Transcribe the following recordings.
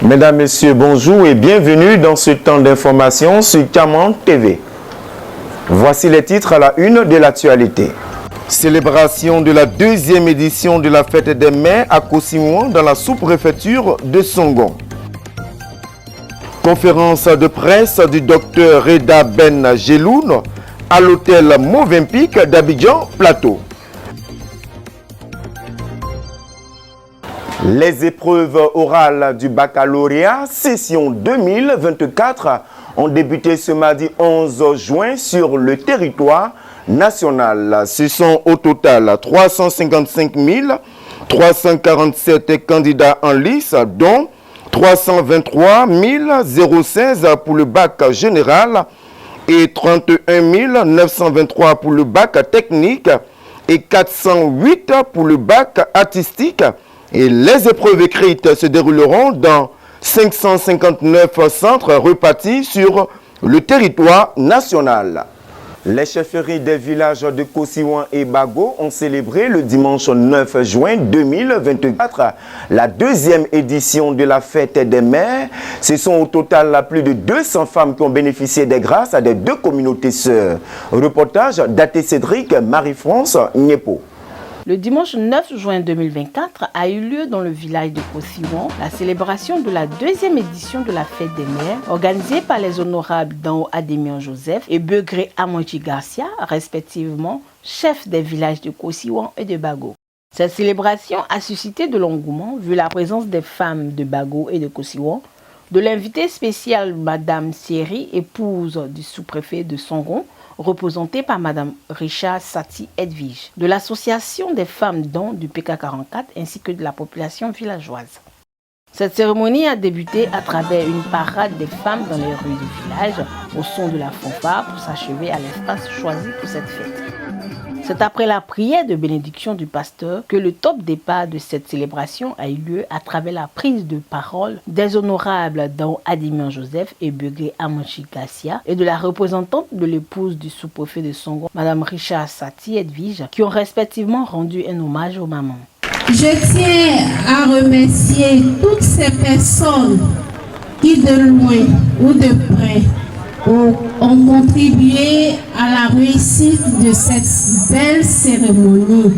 Mesdames, Messieurs, bonjour et bienvenue dans ce temps d'information sur Caman TV. Voici les titres à la une de l'actualité. Célébration de la deuxième édition de la fête des mères à Kossimouan dans la sous-préfecture de Songon. Conférence de presse du docteur Reda Ben Jeloun à l'hôtel Movenpic d'Abidjan Plateau. Les épreuves orales du baccalauréat session 2024 ont débuté ce mardi 11 juin sur le territoire national. Ce sont au total 355 347 candidats en lice, dont 323 016 pour le bac général et 31 923 pour le bac technique et 408 pour le bac artistique. Et les épreuves écrites se dérouleront dans 559 centres repartis sur le territoire national. Les chefferies des villages de Kossimouan et Bago ont célébré le dimanche 9 juin 2024 la deuxième édition de la fête des mères. Ce sont au total plus de 200 femmes qui ont bénéficié des grâces des deux communautés sœurs. Reportage d'Até Cédric, Marie-France Niepo. Le dimanche 9 juin 2024 a eu lieu dans le village de Kossimouan la célébration de la deuxième édition de la fête des mères organisée par les honorables Dao Adémian Joseph et Begré Amonchi Garcia, respectivement chefs des villages de Kossimouan et de Bago. Cette célébration a suscité de l'engouement vu la présence des femmes de Bago et de Kossimouan, de l'invitée spéciale Madame Thierry, épouse du sous-préfet de Songon, représentée par Madame Richa Sati Edwige, de l'association des femmes dons du PK44 ainsi que de la population villageoise. Cette cérémonie a débuté à travers une parade des femmes dans les rues du village au son de la fanfare pour s'achever à l'espace choisi pour cette fête. C'est après la prière de bénédiction du pasteur que le top départ de cette célébration a eu lieu à travers la prise de parole des honorables Dao Adémian Joseph et Begré Amonchi Garcia et de la représentante de l'épouse du sous-préfet de Songon, Madame Richa Sati Edwige, qui ont respectivement rendu un hommage aux mamans. Je tiens à remercier toutes ces personnes qui de loin ou de près ont contribué à la réussite de cette belle cérémonie.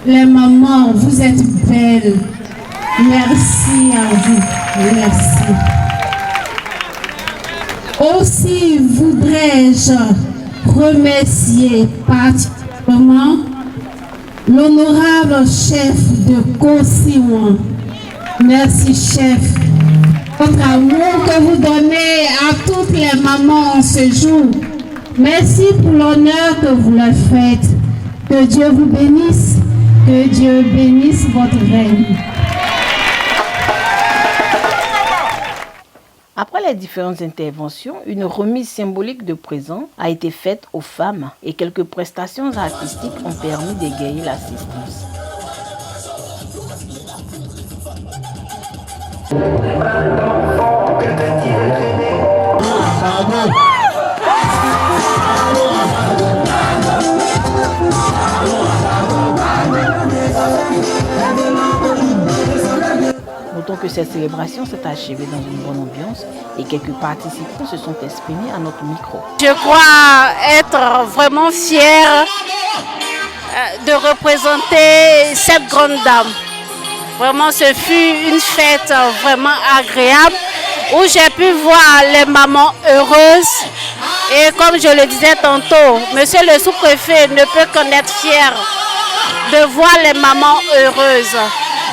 Les mamans, vous êtes belles. Merci à vous. Merci. Aussi voudrais-je remercier particulièrement l'honorable chef de Kossimouan. Merci, chef. Votre amour que vous donnez à toutes les mamans en ce jour. Merci pour l'honneur que vous leur faites. Que Dieu vous bénisse. Que Dieu bénisse votre règne. Après les différentes interventions, une remise symbolique de présents a été faite aux femmes et quelques prestations artistiques ont permis d'égayer l'assistance. Notons que cette célébration s'est achevée dans une bonne ambiance et quelques participants se sont exprimés à notre micro. Je crois être vraiment fière de représenter cette grande dame. Vraiment, ce fut une fête vraiment agréable où j'ai pu voir les mamans heureuses. Et comme je le disais tantôt, monsieur le sous-préfet ne peut qu'en être fier de voir les mamans heureuses.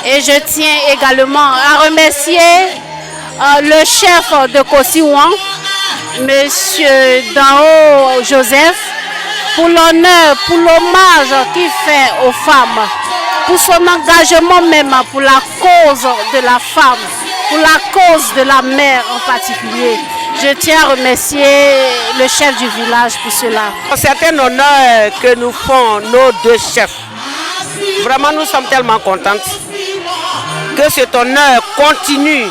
Et je tiens également à remercier le chef de Kossimouan, monsieur Dao Joseph, pour l'honneur, pour l'hommage qu'il fait aux femmes, pour son engagement même pour la cause de la femme, pour la cause de la mère en particulier. Je tiens à remercier le chef du village pour cela. C'est un honneur que nous font nos deux chefs. Vraiment, nous sommes tellement contentes que cet honneur continue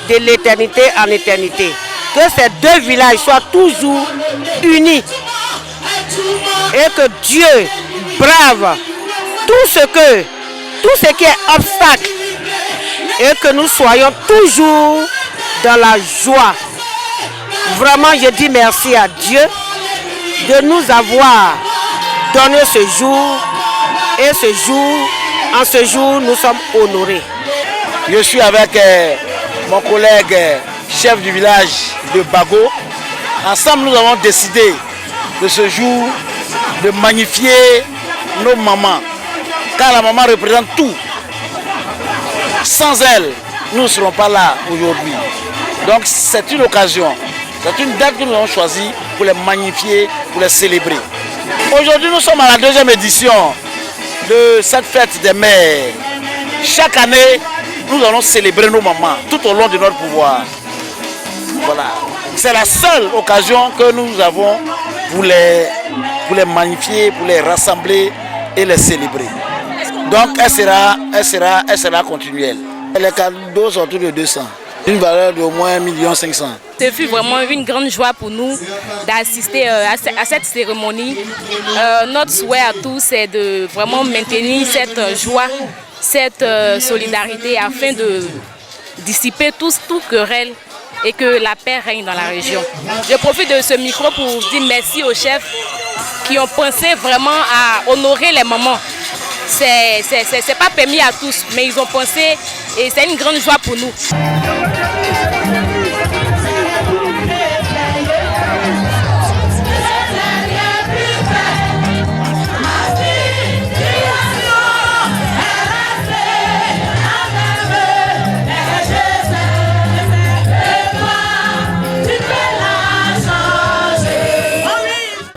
de l'éternité en éternité. Que ces deux villages soient toujours unis et que Dieu brave tout ce qui est obstacle et que nous soyons toujours dans la joie. Vraiment, je dis merci à Dieu de nous avoir donné ce jour. Et en ce jour, nous sommes honorés. Je suis avec mon collègue chef du village de Bago. Ensemble, nous avons décidé de ce jour de magnifier nos mamans. Car la maman représente tout. Sans elle, nous ne serons pas là aujourd'hui. Donc c'est une occasion, c'est une date que nous avons choisie pour les magnifier, pour les célébrer. Aujourd'hui, nous sommes à la deuxième édition de cette fête des mères. Chaque année, nous allons célébrer nos mamans tout au long de notre pouvoir. Voilà. C'est la seule occasion que nous avons pour les magnifier, pour les rassembler et les célébrer. Donc elle sera continuelle. Les cadeaux sont autour de 200. Une valeur d'au moins 1 500 000. Ce fut vraiment une grande joie pour nous d'assister à cette cérémonie. Notre souhait à tous, c'est de vraiment maintenir cette joie, cette solidarité afin de dissiper tout querelle et que la paix règne dans la région. Je profite de ce micro pour dire merci aux chefs qui ont pensé vraiment à honorer les mamans. C'est pas permis à tous, mais ils ont pensé et c'est une grande joie pour nous.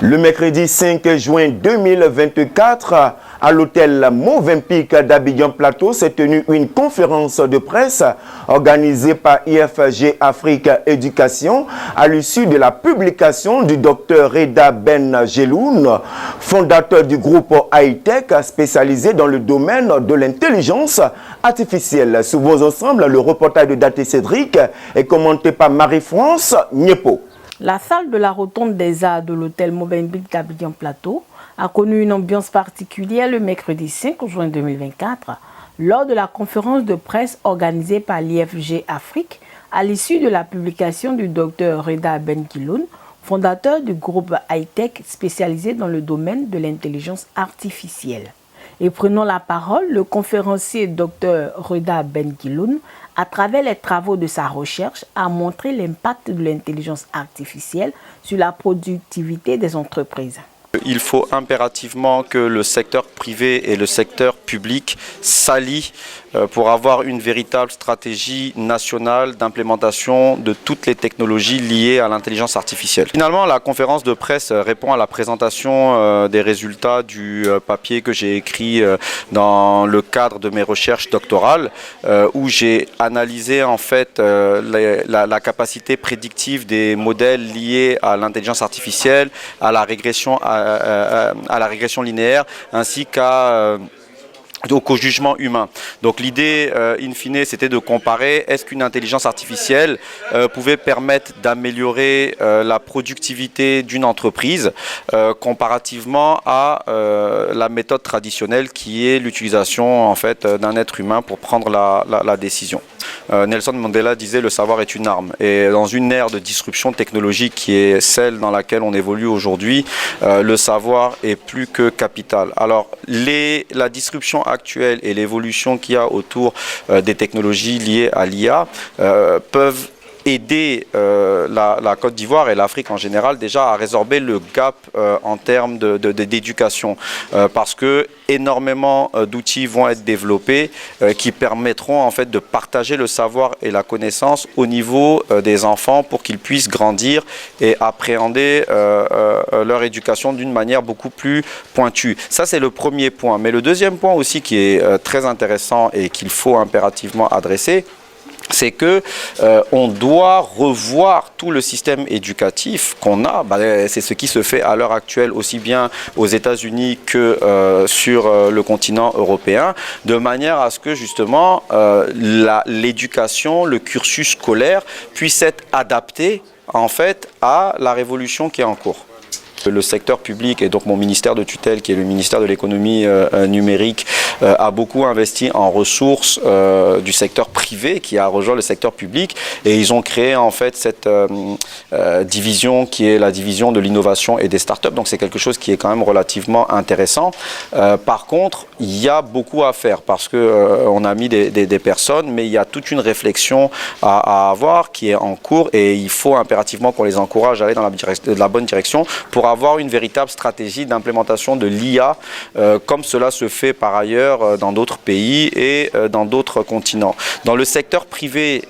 Le mercredi 5 juin 2024, à l'hôtel Movenpick d'Abidjan Plateau, s'est tenue une conférence de presse organisée par IFG Afrique Éducation à l'issue de la publication du Dr Reda Ben Geloun, fondateur du groupe Hightech spécialisé dans le domaine de l'intelligence artificielle. Sous vos ensembles, le reportage de Daté Cédric est commenté par Marie-France Niepo. La salle de la Rotonde des Arts de l'hôtel Movenpick d'Abidjan Plateau a connu une ambiance particulière le mercredi 5 juin 2024 lors de la conférence de presse organisée par l'IFG Afrique à l'issue de la publication du Dr Reda Ben Geloun, fondateur du groupe Hightech spécialisé dans le domaine de l'intelligence artificielle. Et prenant la parole, le conférencier Dr Reda Ben Geloun, à travers les travaux de sa recherche, a montré l'impact de l'intelligence artificielle sur la productivité des entreprises. Il faut impérativement que le secteur privé et le secteur public s'allient pour avoir une véritable stratégie nationale d'implémentation de toutes les technologies liées à l'intelligence artificielle. Finalement, la conférence de presse répond à la présentation des résultats du papier que j'ai écrit dans le cadre de mes recherches doctorales, où j'ai analysé en fait la capacité prédictive des modèles liés à l'intelligence artificielle, à la régression linéaire, ainsi qu'au jugement humain. Donc l'idée, in fine, c'était de comparer est-ce qu'une intelligence artificielle pouvait permettre d'améliorer la productivité d'une entreprise comparativement à la méthode traditionnelle qui est l'utilisation en fait d'un être humain pour prendre la décision. Nelson Mandela disait le savoir est une arme, et dans une ère de disruption technologique qui est celle dans laquelle on évolue aujourd'hui, le savoir est plus que capital. Alors la disruption actuelle et l'évolution qu'il y a autour des technologies liées à l'IA peuvent aider la Côte d'Ivoire et l'Afrique en général déjà à résorber le gap en termes d'éducation, parce que énormément d'outils vont être développés qui permettront en fait de partager le savoir et la connaissance au niveau des enfants pour qu'ils puissent grandir et appréhender leur éducation d'une manière beaucoup plus pointue. Ça, c'est le premier point. Mais le deuxième point aussi qui est très intéressant et qu'il faut impérativement adresser, c'est que on doit revoir tout le système éducatif qu'on a. C'est ce qui se fait à l'heure actuelle aussi bien aux États-Unis que sur le continent européen, de manière à ce que justement l'éducation, le cursus scolaire puisse être adapté en fait à la révolution qui est en cours. Le secteur public et donc mon ministère de tutelle, qui est le ministère de l'économie numérique, a beaucoup investi en ressources du secteur privé qui a rejoint le secteur public, et ils ont créé en fait cette division qui est la division de l'innovation et des startups. Donc c'est quelque chose qui est quand même relativement intéressant. Par contre, il y a beaucoup à faire parce que on a mis des personnes, mais il y a toute une réflexion à avoir qui est en cours, et il faut impérativement qu'on les encourage à aller dans la bonne direction pour avoir une véritable stratégie d'implémentation de l'IA comme cela se fait par ailleurs dans d'autres pays et dans d'autres continents. Dans le secteur privé,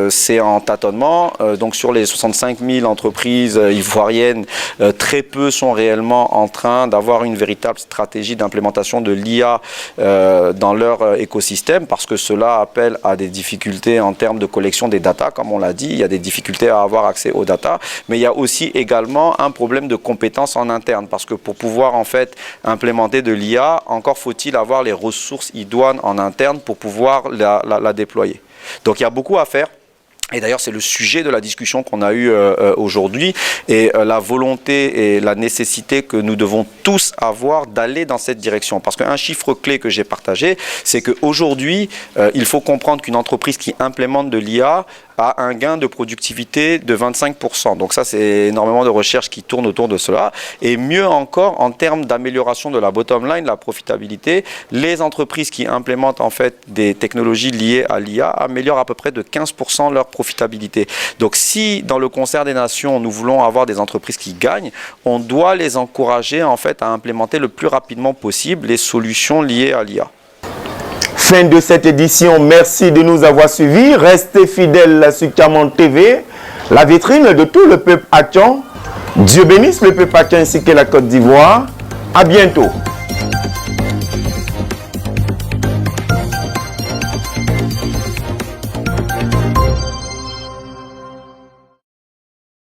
c'est en tâtonnement. Donc sur les 65 000 entreprises ivoiriennes, très peu sont réellement en train d'avoir une véritable stratégie d'implémentation de l'IA dans leur écosystème, parce que cela appelle à des difficultés en termes de collection des data, comme on l'a dit. Il y a des difficultés à avoir accès aux data, mais il y a aussi également un problème de compétences en interne, parce que pour pouvoir en fait implémenter de l'IA, encore faut-il avoir les ressources idoines en interne pour pouvoir la déployer. Donc il y a beaucoup à faire. Et d'ailleurs, c'est le sujet de la discussion qu'on a eue aujourd'hui, et la volonté et la nécessité que nous devons tous avoir d'aller dans cette direction. Parce qu'un chiffre clé que j'ai partagé, c'est qu'aujourd'hui, il faut comprendre qu'une entreprise qui implémente de l'IA a un gain de productivité de 25%. Donc ça, c'est énormément de recherches qui tournent autour de cela. Et mieux encore, en termes d'amélioration de la bottom line, la profitabilité, les entreprises qui implémentent en fait des technologies liées à l'IA améliorent à peu près de 15% leur profitabilité. Donc si dans le concert des nations, nous voulons avoir des entreprises qui gagnent, on doit les encourager en fait à implémenter le plus rapidement possible les solutions liées à l'IA. Fin de cette édition, merci de nous avoir suivis. Restez fidèles sur Camon TV, la vitrine de tout le peuple haïtien. Dieu bénisse le peuple haïtien ainsi que la Côte d'Ivoire. À bientôt.